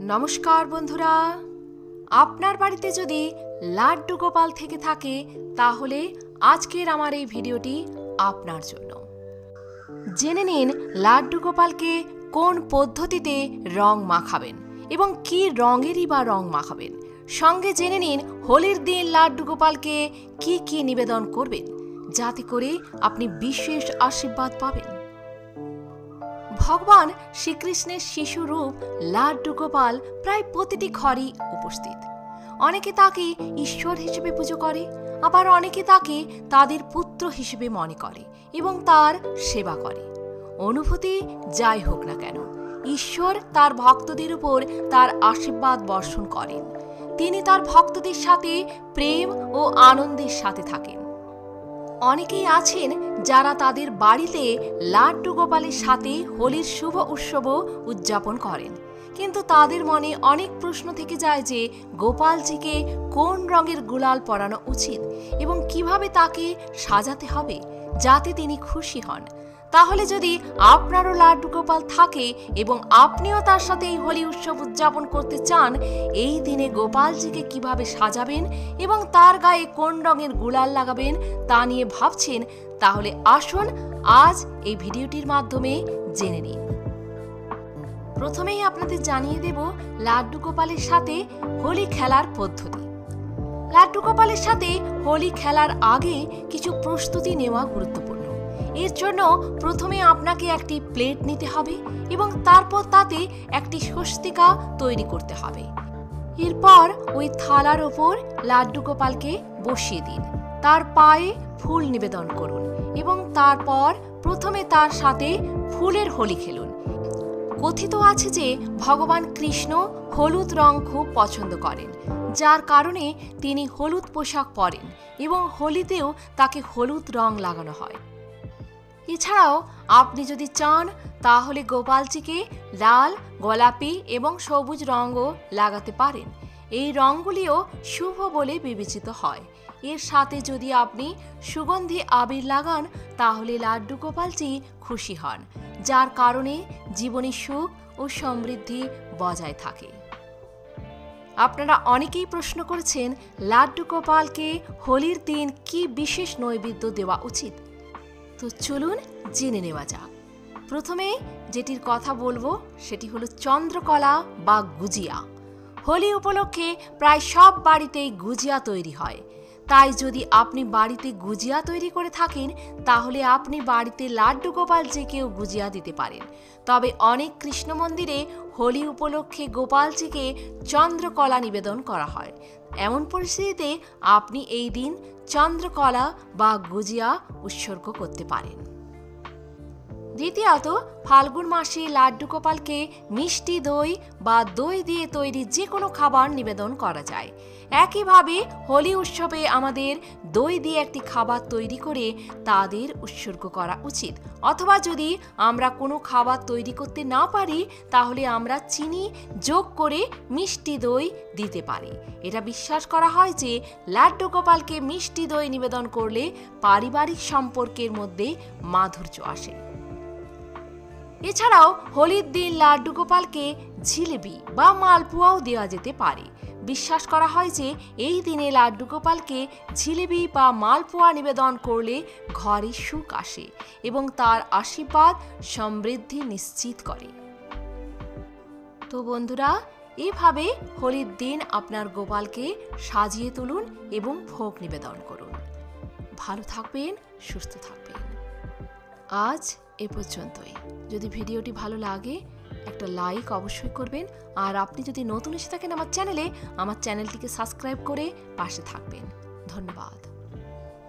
নমস্কার বন্ধুরা, আপনার বাড়িতে যদি লাড্ডু গোপাল থেকে থাকে তাহলে আজকের আমার এই ভিডিওটি আপনার জন্য। জেনে নিন লাড্ডু গোপালকে কোন পদ্ধতিতে রং মাখাবেন এবং কি রঙেরই বা রং মাখাবেন। সঙ্গে জেনে নিন হোলির দিন লাড্ডু গোপালকে কি কি নিবেদন করবেন যাতে করে আপনি বিশেষ আশীর্বাদ পাবেন। ভগবান শ্রীকৃষ্ণের শিশু রূপ লাড্ডু গোপাল প্রায় প্রতিটি ঘরেই উপস্থিত। অনেকে তাকে ঈশ্বর হিসেবে পুজো করে, আবার অনেকে তাকে তাদের পুত্র হিসেবে মনে করে এবং তার সেবা করে। অনুভূতি যাই হোক না কেন, ঈশ্বর তার ভক্তদের উপর তার আশীর্বাদ বর্ষণ করেন। তিনি তার ভক্তদের সাথে প্রেম ও আনন্দের সাথে থাকেন। অনেকেই আছেন যারা তাদের বাড়িতে লাড্ডু গোপালের সাথে হোলির শুভ উৎসবও উদযাপন করেন, কিন্তু তাদের মনে অনেক প্রশ্ন থেকে যায় যে গোপালজিকে কোন রঙের গুলাল পরানো উচিত এবং কিভাবে তাকে সাজাতে হবে যাতে তিনি খুশি হন। তাহলে যদি আপনারও লাড্ডু গোপাল থাকে এবং আপনিও তার সাথে এই হোলি উৎসব উদযাপন করতে চান, এই দিনে গোপালজিকে কিভাবে সাজাবেন এবং তার গায়ে কোন রঙের গুলাল লাগাবেন তা নিয়ে ভাবছেন, তাহলে আসুন আজ এই ভিডিওটির মাধ্যমে জেনে নিন। প্রথমেই আপনাদের জানিয়ে দেব লাড্ডু গোপালের সাথে হোলি খেলার পদ্ধতি। লাড্ডু গোপালের সাথে হোলি খেলার আগে কিছু প্রস্তুতি নেওয়া গুরুত্বপূর্ণ। এর জন্য প্রথমে আপনাকে একটি প্লেট নিতে হবে এবং তারপর তাতে একটি স্বস্তিকা তৈরি করতে হবে। এরপর ওই থালার ওপর লাড্ডু গোপালকে বসিয়ে দিন, তার পায়ে ফুল নিবেদন করুন এবং তারপর প্রথমে তার সাথে ফুলের হোলি খেলুন। কথিত আছে যে ভগবান কৃষ্ণ হলুদ রং খুব পছন্দ করেন, যার কারণে তিনি হলুদ পোশাক পরেন এবং হোলিতেও তাকে হলুদ রং লাগানো হয়। এছাড়াও আপনি যদি চান তাহলে গোপালজিকে লাল, গোলাপি এবং সবুজ রঙও লাগাতে পারেন। এই রঙগুলিও শুভ বলে বিবেচিত হয়। এর সাথে যদি আপনি সুগন্ধি আবির লাগান তাহলে লাড্ডু গোপালজি খুশি হন, যার কারণে জীবনে সুখ ও সমৃদ্ধি বজায় থাকে। আপনারা অনেকেই প্রশ্ন করেছেন লাড্ডু গোপালকে হোলির দিন কি বিশেষ নৈবেদ্য দেওয়া উচিত। তো চলুন জেনে নেওয়া যাক। প্রথমে যেটির কথা বলবো সেটি হলো চন্দ্রকলা বা গুজিয়া। হোলি উপলক্ষে প্রায় সব বাড়িতেই গুজিয়া তৈরি হয়। তাই যদি আপনি বাড়িতে গুজিয়া তৈরি করে থাকেন তাহলে আপনি বাড়িতে লাড্ডু গোপালজিকেও গুজিয়া দিতে পারেন। তবে অনেক কৃষ্ণ মন্দিরে হোলি উপলক্ষে গোপালজিকে চন্দ্রকলা নিবেদন করা হয়। এমন পরিস্থিতিতে আপনি এই দিন চন্দ্রকলা বা গুজিয়া উৎসর্গ করতে পারেন। দ্বিতীয়ত, ফাল্গুন মাসে লাড্ডু গোপালকে মিষ্টি দই বা দই দিয়ে তৈরি যে কোনো খাবার নিবেদন করা যায়। একইভাবে হোলি উৎসবে আমাদের দই দিয়ে একটি খাবার তৈরি করে তাদের উৎসর্গ করা উচিত। অথবা যদি আমরা কোনো খাবার তৈরি করতে না পারি তাহলে আমরা চিনি যোগ করে মিষ্টি দই দিতে পারি। এটা বিশ্বাস করা হয় যে লাড্ডু গোপালকে মিষ্টি দই নিবেদন করলে পারিবারিক সম্পর্কের মধ্যে মাধুর্য আসে। এছাড়াও হোলির দিন লাড্ডু গোপালকে জিলেবি বা মালপোয়াও দেওয়া যেতে পারে। বিশ্বাস করা হয় যে এই দিনে লাড্ডু গোপালকে জিলেবি বা মালপোয়া নিবেদন করলে ঘরে সুখ আসে এবং তার আশীর্বাদ সমৃদ্ধি নিশ্চিত করে। তো বন্ধুরা, এইভাবে হোলির দিন আপনার গোপালকে সাজিয়ে তুলুন এবং ভোগ নিবেদন করুন। ভালো থাকবেন, সুস্থ থাকবেন। আজ এ পর্যন্তই। যদি ভিডিওটি ভালো লাগে একটা লাইক অবশ্যই করবেন, আর আপনি যদি নতুন এসে থাকেন আমার চ্যানেলটিকে সাবস্ক্রাইব করে পাশে থাকবেন। ধন্যবাদ।